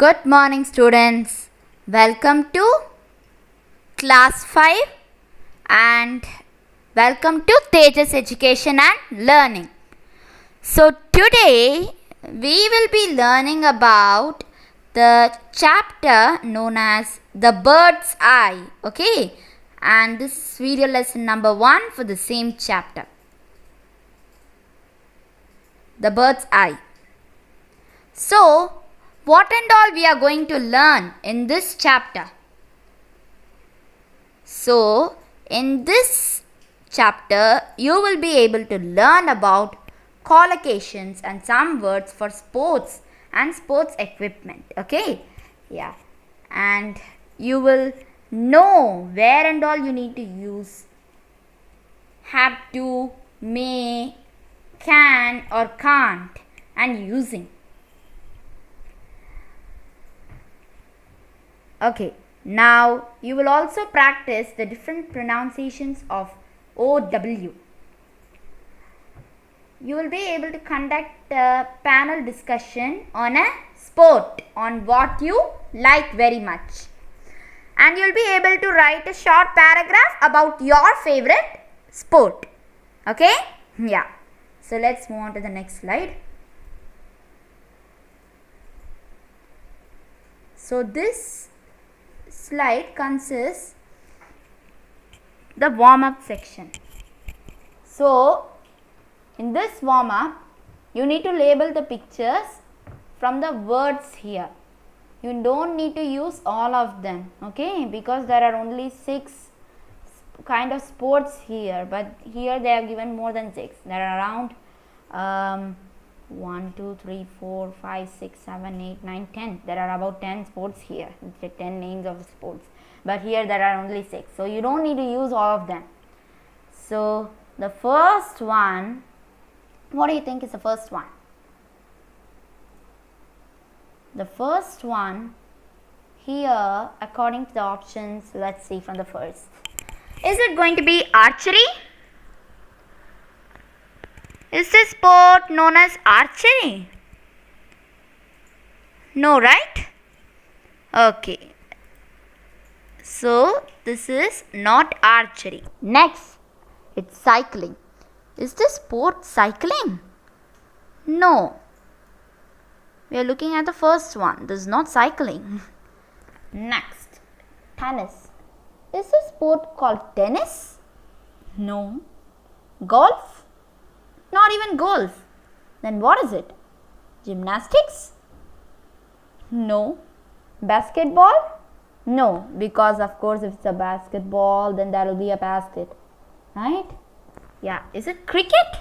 Good morning, students. Welcome to class 5 and welcome to Tejas Education and Learning. So, today we will be learning about the chapter known as The Bird's Eye. Okay, and this is video lesson number 1 for the same chapter. The Bird's Eye. So, what and all we are going to learn in this chapter? So, in this chapter, you will be able to learn about collocations and some words for sports and sports equipment. Okay? Yeah. And you will know where and all you need to use have to, may, can or can't and using. Okay, now you will also practice the different pronunciations of OW. You will be able to conduct a panel discussion on a sport, on what you like very much. And you will be able to write a short paragraph about your favorite sport. Okay? Yeah. So let's move on to the next slide. So this slide consists the warm-up section. So in this warm-up you need to label the pictures from the words here. You don't need to use all of them, okay, because there are only 6 kind of sports here, but here they are given more than 6. There are around 1, 2, 3, 4, 5, 6, 7, 8, 9, 10. There are about 10 sports here, 10 names of sports. But here there are only 6. So you don't need to use all of them. So the first one, what do you think is the first one? The first one here, according to the options, let's see from the first. Is it going to be archery? Is this sport known as archery? No, right? Okay. So, this is not archery. Next, it's cycling. Is this sport cycling? No. We are looking at the first one. This is not cycling. Next, tennis. Is this sport called tennis? No. Golf? Not even golf. Then what is it? Gymnastics? No. Basketball? No, because of course if it's a basketball then there will be a basket. Right? Yeah. Is it cricket?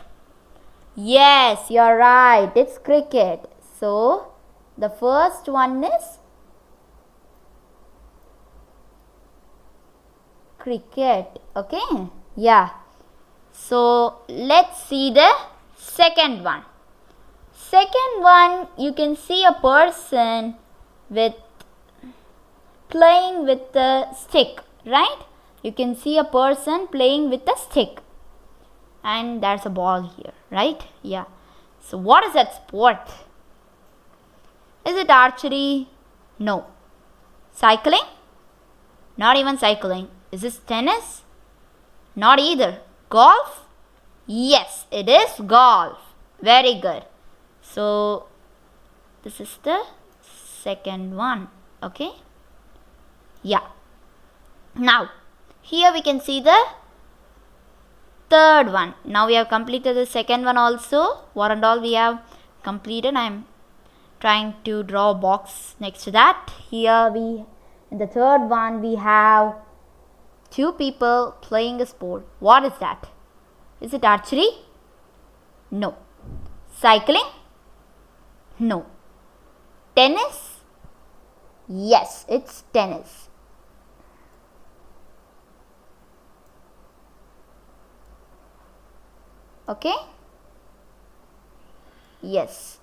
Yes, you're right. It's cricket. So, the first one is cricket. Okay? Yeah. So, let's see the second one. Second one, you can see a person with playing with the stick, right? You can see a person playing with a stick. And there's a ball here, right? Yeah. So, what is that sport? Is it archery? No. Cycling? Not even cycling. Is this tennis? Not either. Golf? Yes, it is golf. Very good. So, this is the second one. Okay? Yeah. Now, here we can see the third one. Now we have completed the second one also. What and all we have completed. I am trying to draw a box next to that. Here in the third one we have 2 people playing a sport. What is that? Is it archery? No. Cycling? No. Tennis? Yes, it's tennis. Okay? Yes.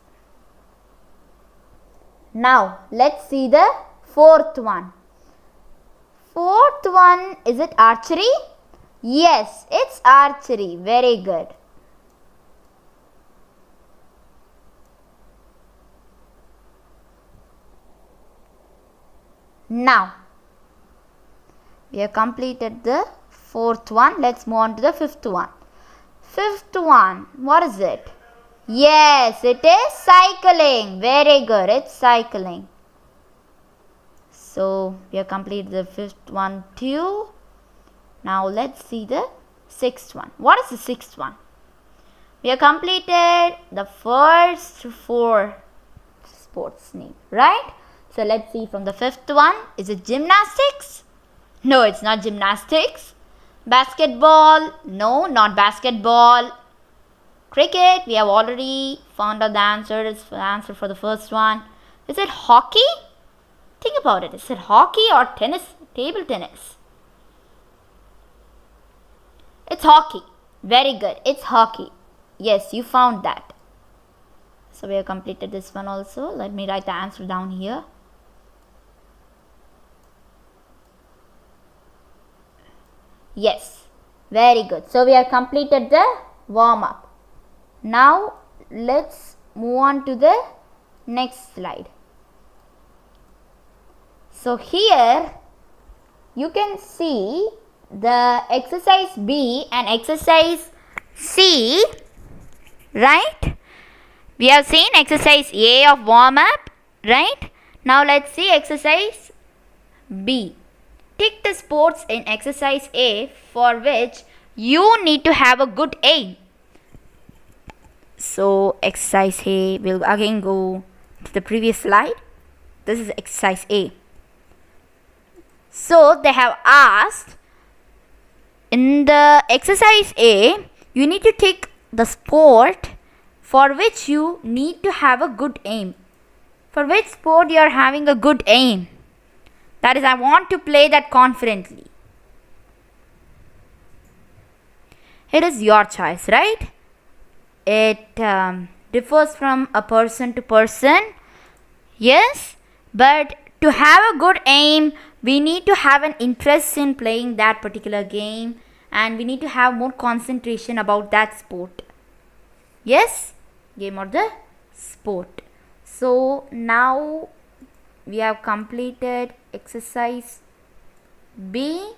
Now, let's see the fourth one. Fourth one, is it archery? Yes, it's archery. Very good. Now, we have completed the fourth one. Let's move on to the fifth one. Fifth one, what is it? Yes, it is cycling. Very good, it's cycling. So, we have completed the fifth one too. Now, let's see the sixth one. What is the sixth one? We have completed the first four sports name, right? So, let's see from the fifth one. Is it gymnastics? No, it's not gymnastics. Basketball? No, not basketball. Cricket? We have already found out the answer. It's the answer for the first one. Is it hockey? Think about it. Is it hockey or tennis? Table tennis? It's hockey. Very good. It's hockey. Yes, you found that. So we have completed this one also. Let me write the answer down here. Yes, very good. So we have completed the warm up. Now let's move on to the next slide. So here you can see the exercise B and exercise C, right? We have seen exercise A of warm up, right? Now let's see exercise B. Tick the sports in exercise A for which you need to have a good aim. So exercise A, we'll again go to the previous slide. This is exercise A. So they have asked, in the exercise A, you need to tick the sport for which you need to have a good aim. For which sport you are having a good aim? That is, I want to play that confidently. It is your choice, right? It differs from a person to person. Yes, but to have a good aim, we need to have an interest in playing that particular game, and we need to have more concentration about that sport. Yes, game or the sport. So now we have completed exercise B.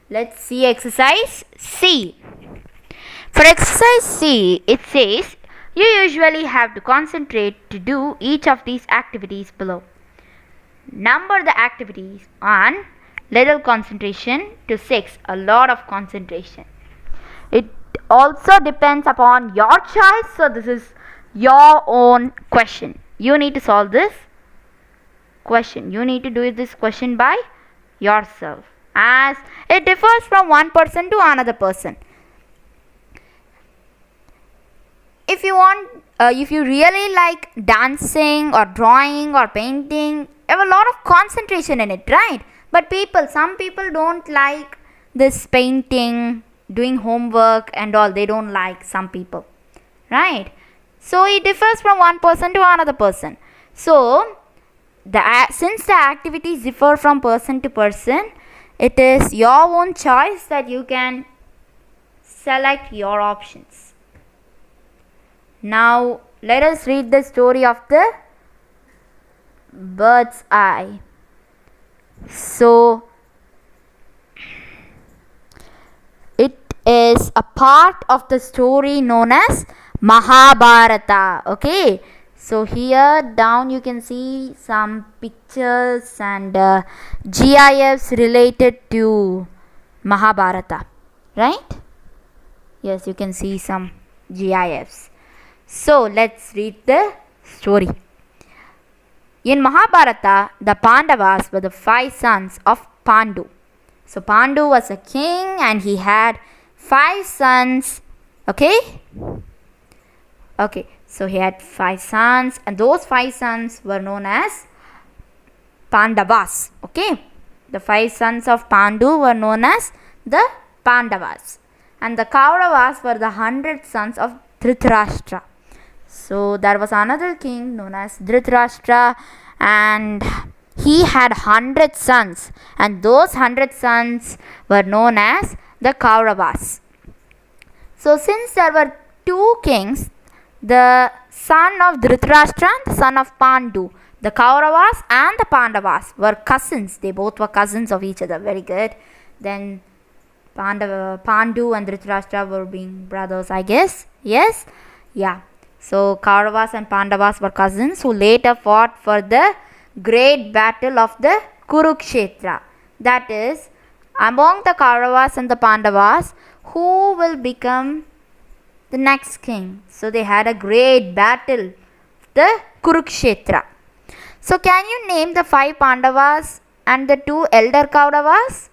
Let's see exercise C. For exercise C, it says you usually have to concentrate to do each of these activities below. Number the activities on little concentration to 6, a lot of concentration. It also depends upon your choice. So this is your own question. You need to solve this question. You need to do this question by yourself, as it differs from one person to another person. If you want, if you really like dancing or drawing or painting, you have a lot of concentration in it, right? But some people don't like this painting, doing homework and all. They don't like, some people, right? So it differs from one person to another person. So since the activities differ from person to person, it is your own choice that you can select your options. Now let us read the story of the bird's eye. So it is a part of the story known as Mahabharata. Okay, so here down you can see some pictures and GIFs related to Mahabharata, right? Yes, you can see some GIFs. So let's read the story. In Mahabharata, the Pandavas were the 5 sons of Pandu. So Pandu was a king and he had 5 sons. Okay, so he had 5 sons, and those 5 sons were known as Pandavas. Okay, the 5 sons of Pandu were known as the Pandavas, and the Kauravas were the 100 sons of Dhritarashtra. So there was another king known as Dhritarashtra, and he had 100 sons, and those 100 sons were known as the Kauravas. So since there were 2 kings, the son of Dhritarashtra and the son of Pandu, The Kauravas and the Pandavas were cousins. They both were cousins of each other. Very good. Then Pandu and Dhritarashtra were being brothers, I guess. Yes? Yeah. So Kauravas and Pandavas were cousins who later fought for the great battle of the Kurukshetra. That is, among the Kauravas and the Pandavas, who will become the next king. So they had a great battle, the Kurukshetra. So can you name the 5 Pandavas and the 2 elder Kauravas?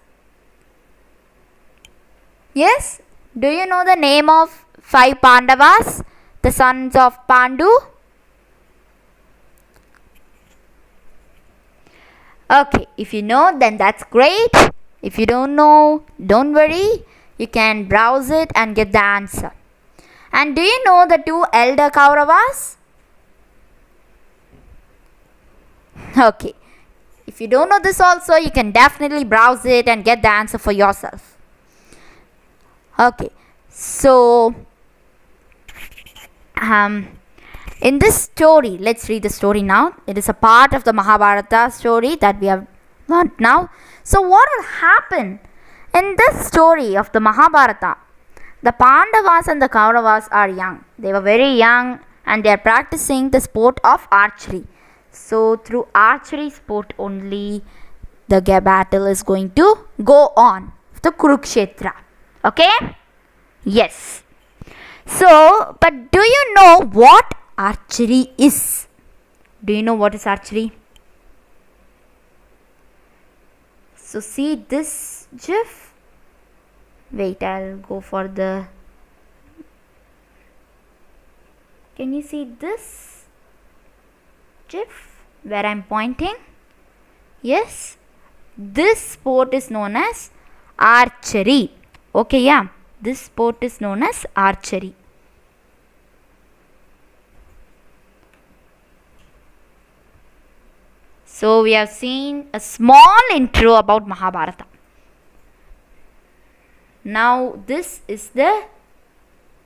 Yes? Do you know the name of 5 Pandavas, the sons of Pandu? Okay, if you know, then that's great. If you don't know, don't worry. You can browse it and get the answer. And do you know the 2 elder Kauravas? Okay. If you don't know this also, you can definitely browse it and get the answer for yourself. Okay. So, in this story, let's read the story now. It is a part of the Mahabharata story that we have learned now. So what will happen in this story of the Mahabharata? The Pandavas and the Kauravas are young. They were very young and they are practicing the sport of archery. So through archery sport only the battle is going to go on. The Kurukshetra. Okay? Yes. So, but do you know what archery is? Do you know what is archery? So see this GIF. Wait, I'll go for the... Can you see this GIF where I'm pointing? Yes. This sport is known as archery. Okay, yeah. This sport is known as archery. So we have seen a small intro about Mahabharata. Now this is the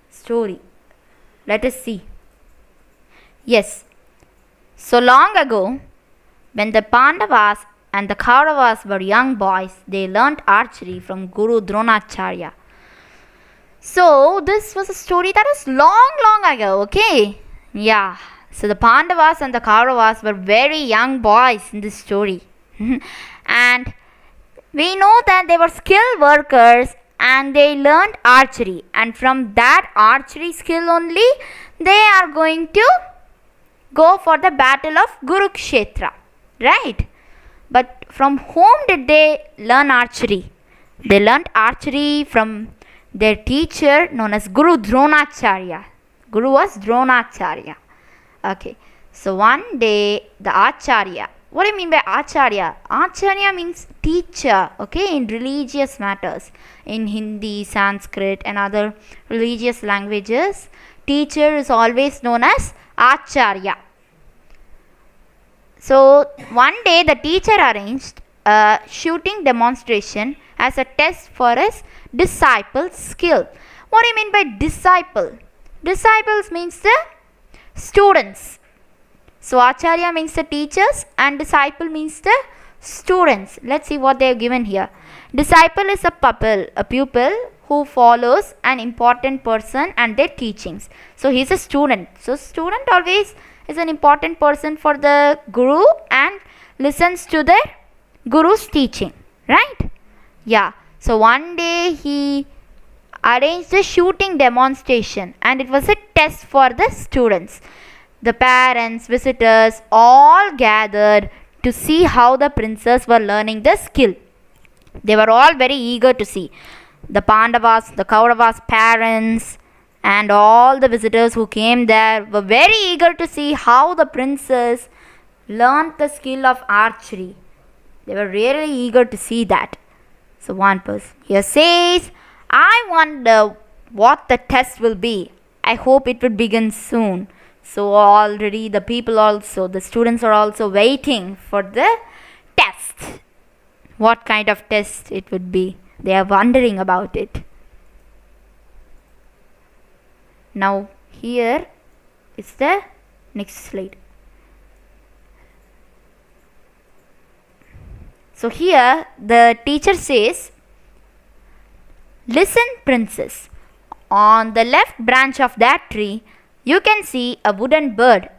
story. Let us see. Yes. So long ago, when the Pandavas and the Kauravas were young boys, they learnt archery from Guru Dronacharya. So this was a story that was long ago, okay? Yeah. So the Pandavas and the Kauravas were very young boys in this story. And we know that they were skilled workers and they learned archery. And from that archery skill only, they are going to go for the battle of Kurukshetra. Right? But from whom did they learn archery? They learned archery from their teacher known as Guru Dronacharya. Guru was Dronacharya. Okay. So one day the Acharya. What do you mean by Acharya? Acharya means teacher, okay, in religious matters. In Hindi, Sanskrit and other religious languages, teacher is always known as Acharya. So one day the teacher arranged a shooting demonstration as a test for his disciples' skill. What do you mean by disciple? Disciples means the students. So Acharya means the teachers and disciple means the students. Let's see what they have given here. Disciple is a pupil who follows an important person and their teachings. So he is a student. So student always is an important person for the guru and listens to the guru's teaching. Right? Yeah. So one day he arranged a shooting demonstration and it was a test for the students. The parents, visitors all gathered to see how the princes were learning the skill. They were all very eager to see. The Pandavas, the Kauravas' parents and all the visitors who came there were very eager to see how the princes learned the skill of archery. They were really eager to see that. So one person here says, I wonder what the test will be. I hope it will begin soon. So already the people also, the students are also waiting for the test. What kind of test it would be? They are wondering about it. Now here is the next slide. So here the teacher says, "Listen, princess. On the left branch of that tree, you can see a wooden bird.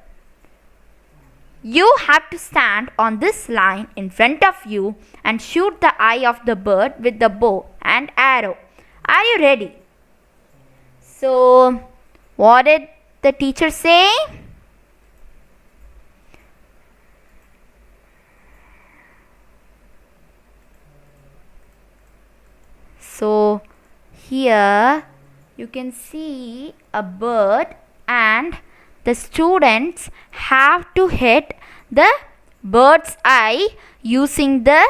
You have to stand on this line in front of you and shoot the eye of the bird with the bow and arrow. Are you ready?" So, what did the teacher say? So, here you can see a bird and the students have to hit the bird's eye using the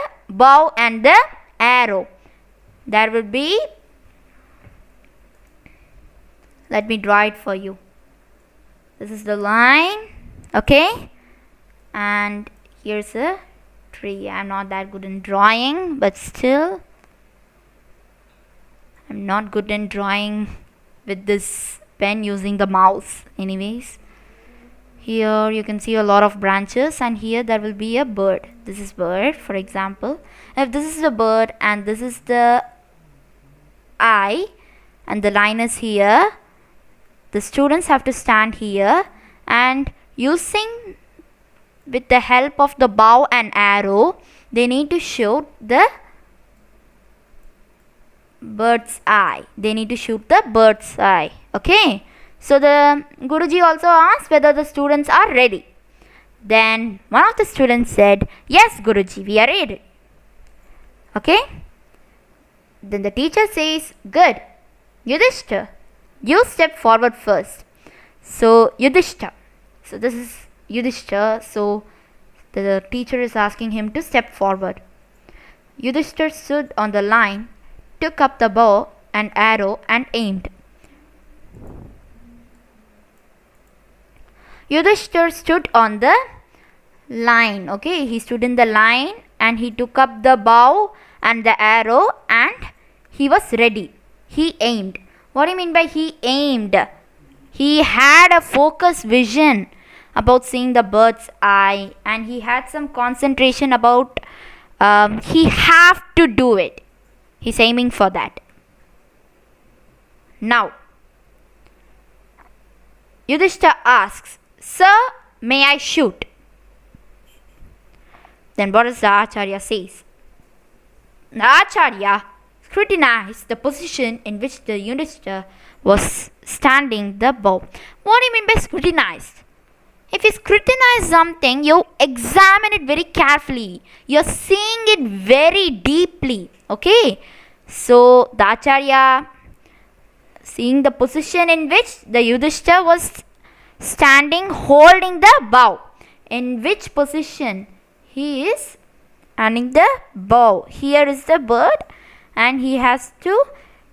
bow and the arrow. There will be, let me draw it for you. This is the line, okay? And here's a tree. I'm not that good in drawing, but still, I'm not good in drawing with this pen using the mouse. Anyways, here you can see a lot of branches, and here there will be a bird. This is bird, for example. If this is the bird and this is the eye and the line is here, the students have to stand here and using with the help of the bow and arrow, they need to shoot the bird's eye. They need to shoot the bird's eye. Okay. So the Guruji also asked whether the students are ready. Then one of the students said, "Yes, Guruji, we are ready." Okay. Then the teacher says, "Good. Yudhishthir, you step forward first." So Yudhishthir. So this is Yudhishthir. So the teacher is asking him to step forward. Yudhishthir stood on the line, took up the bow and arrow and aimed. Yudhishthir stood on the line. Okay, he stood in the line and he took up the bow and the arrow and he was ready. He aimed. What do you mean by he aimed? He had a focused vision about seeing the bird's eye, and he had some concentration about he have to do it. He's aiming for that. Now, Yudhishthir asks, "Sir, may I shoot?" Then what does the Acharya says? The Acharya scrutinized the position in which the Yudhishthir was standing the bow. What do you mean by scrutinized? If you scrutinize something, you examine it very carefully. You're seeing it very deeply. Okay. So the Acharya, seeing the position in which the Yudhishthir was standing holding the bow. In which position he is standing the bow. Here is the bird and he has to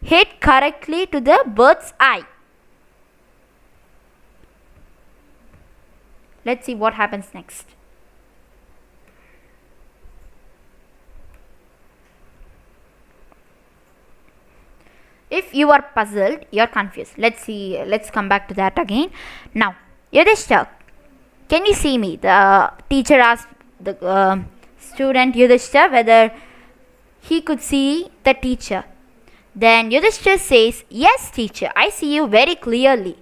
hit correctly to the bird's eye. Let's see what happens next. If you are puzzled, you are confused. Let's see. Let's come back to that again. Now, Yudhishthir, can you see me? The teacher asked the student Yudhishthir whether he could see the teacher. Then Yudhishthir says, "Yes, teacher, I see you very clearly."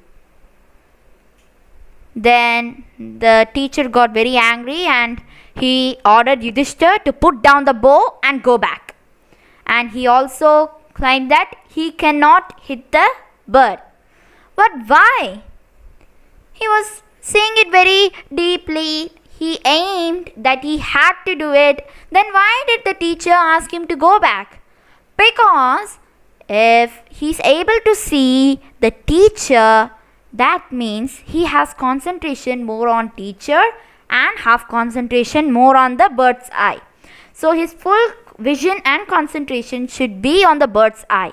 Then the teacher got very angry and he ordered Yudhishthir to put down the bow and go back. And he also claimed that he cannot hit the bird. But why? He was seeing it very deeply. He aimed that he had to do it. Then why did the teacher ask him to go back? Because if he's able to see the teacher, that means he has concentration more on teacher and half concentration more on the bird's eye. So his full vision and concentration should be on the bird's eye.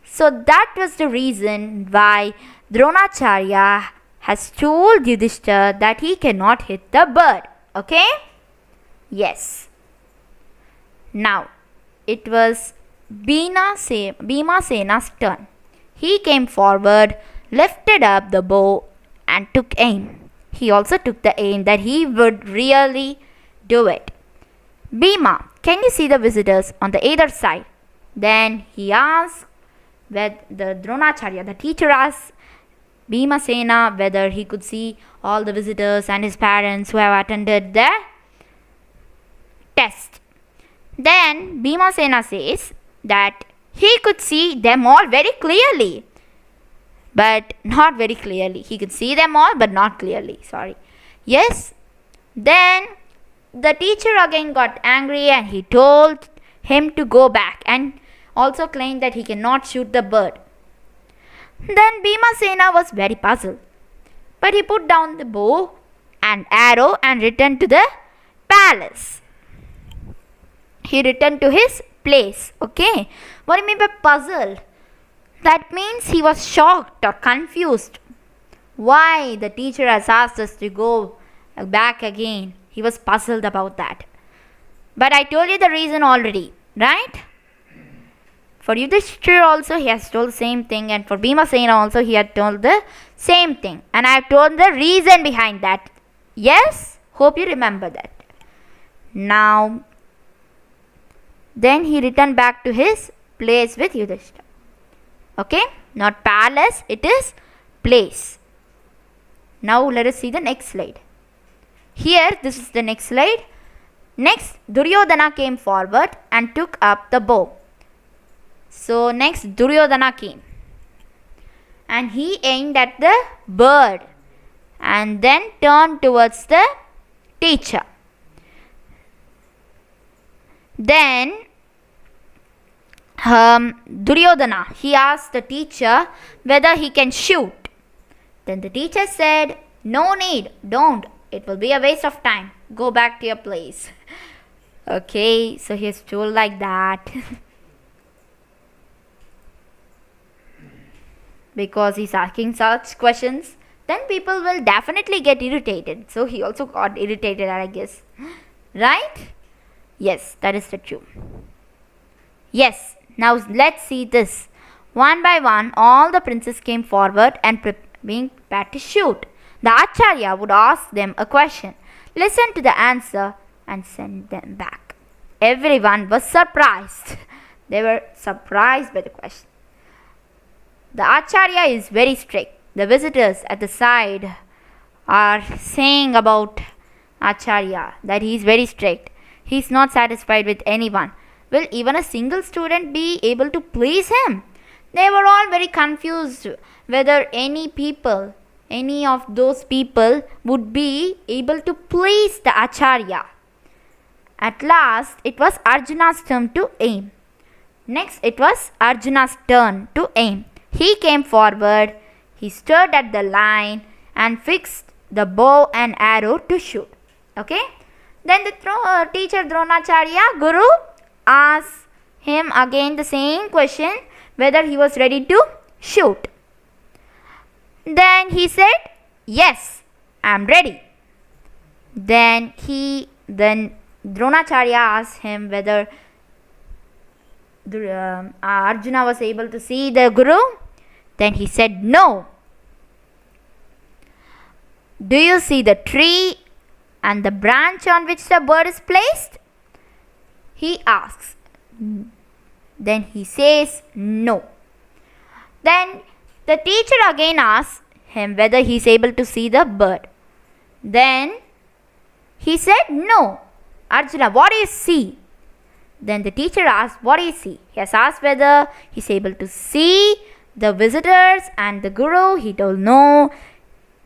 So that was the reason why Dronacharya has told Yudhishthir that he cannot hit the bird. Okay? Yes. Now, it was Bhimasena's turn. He came forward, lifted up the bow and took aim. He also took the aim that he would really do it. Bhima, can you see the visitors on the either side? Then he asked, whether the Dronacharya, the teacher, asked Bhimasena whether he could see all the visitors and his parents who have attended the test. Then Bhimasena says that he could see them all very clearly, but not very clearly. He could see them all, but not clearly. Sorry. Yes. Then the teacher again got angry and he told him to go back and also claimed that he cannot shoot the bird. Then Bhimasena was very puzzled, but he put down the bow and arrow and returned to the palace. He returned to his place. Okay. What do you mean by puzzled? That means he was shocked or confused. Why the teacher has asked us to go back again. He was puzzled about that. But I told you the reason already, right? For Yudhishthira also he has told the same thing, and for Bhimasena also he had told the same thing. And I have told the reason behind that. Yes? Hope you remember that. Now, then he returned back to his place with Yudhishthira. Okay? Not palace, it is place. Now let us see the next slide. Here, this is the next slide. Next, Duryodhana came forward and took up the bow. So next Duryodhana came and he aimed at the bird and then turned towards the teacher. Then Duryodhana, he asked the teacher whether he can shoot. Then the teacher said, no need, don't. It will be a waste of time. Go back to your place. Okay, so he is told like that. Because he's asking such questions, then people will definitely get irritated. So he also got irritated, I guess. Right? Yes, that is the truth. Yes, now let's see this. One by one, all the princes came forward and being prepared to shoot. The Acharya would ask them a question, listen to the answer, and send them back. Everyone was surprised. They were surprised by the question. The Acharya is very strict. The visitors at the side are saying about Acharya that he is very strict. He is not satisfied with anyone. Will even a single student be able to please him? They were all very confused whether any of those people would be able to please the Acharya. At last, it was Arjuna's turn to aim. Next, it was Arjuna's turn to aim. He came forward, he stood at the line and fixed the bow and arrow to shoot. Okay? Then the teacher Dronacharya, Guru, asked him again the same question, whether he was ready to shoot. Then he said, yes, I am ready. Then Dronacharya asked him whether Arjuna was able to see the Guru. Then he said, no. Do you see the tree and the branch on which the bird is placed? He asks. Then he says, no. Then the teacher again asks him whether he is able to see the bird. Then he said, no. Arjuna, what do you see? Then the teacher asked, what do you see? He has asked whether he is able to see the visitors and the Guru. He told no.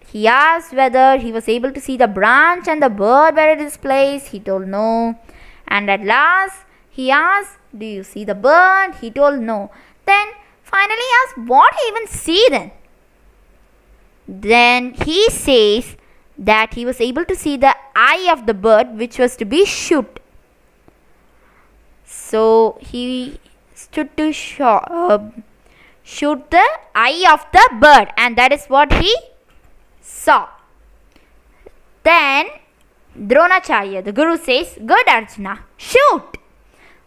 He asked whether he was able to see the branch and the bird where it is placed. He told no. And at last he asked, do you see the bird? He told no. Then finally he asked, what do you even see then? Then he says that he was able to see the eye of the bird which was to be shoot. So he stood to shoot the eye of the bird, and that is what he saw. Then Dronacharya, the Guru, says, good Arjuna, shoot.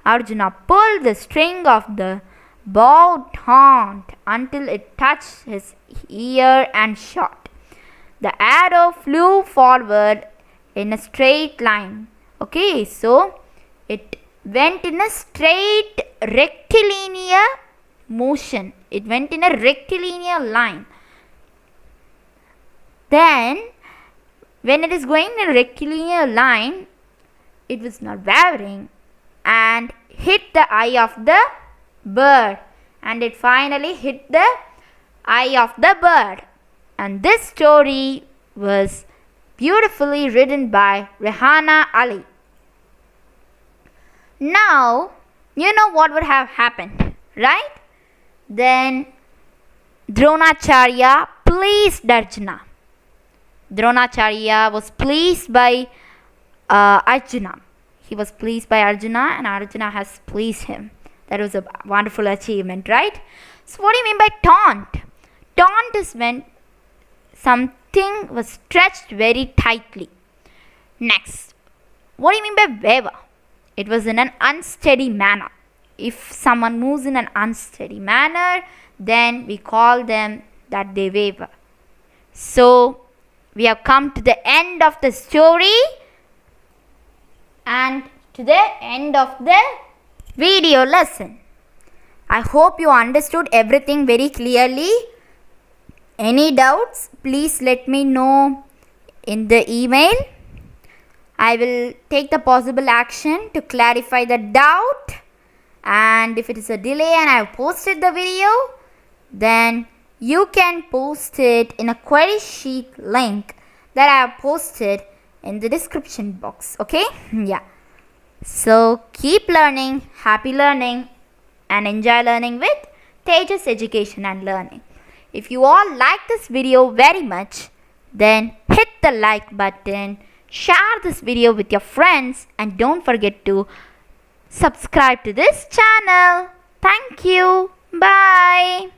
Arjuna pulled the string of the bow taut until it touched his ear and shot. The arrow flew forward in a straight line. Okay, so it went in a straight rectilinear motion. It went in a rectilinear line. Then, when it is going in a rectilinear line, it was not wavering and hit the eye of the bird. And it finally hit the eye of the bird. And this story was beautifully written by Rehana Ali. Now, you know what would have happened, right? Then Dronacharya pleased Arjuna. Dronacharya was pleased by Arjuna. He was pleased by Arjuna and Arjuna has pleased him. That was a wonderful achievement, right? So what do you mean by taunt? Taunt is when something was stretched very tightly. Next, what do you mean by waver? It was in an unsteady manner. If someone moves in an unsteady manner, then we call them that they waver. So, we have come to the end of the story and to the end of the video lesson. I hope you understood everything very clearly. Any doubts, please let me know in the email. I will take the possible action to clarify the doubt. And if it is a delay and I have posted the video, then you can post it in a query sheet link that I have posted in the description box. Okay? Yeah. So keep learning, happy learning, and enjoy learning with Tejas Education and Learning. If you all like this video very much, then hit the like button, share this video with your friends, and don't forget to subscribe to this channel. Thank you. Bye.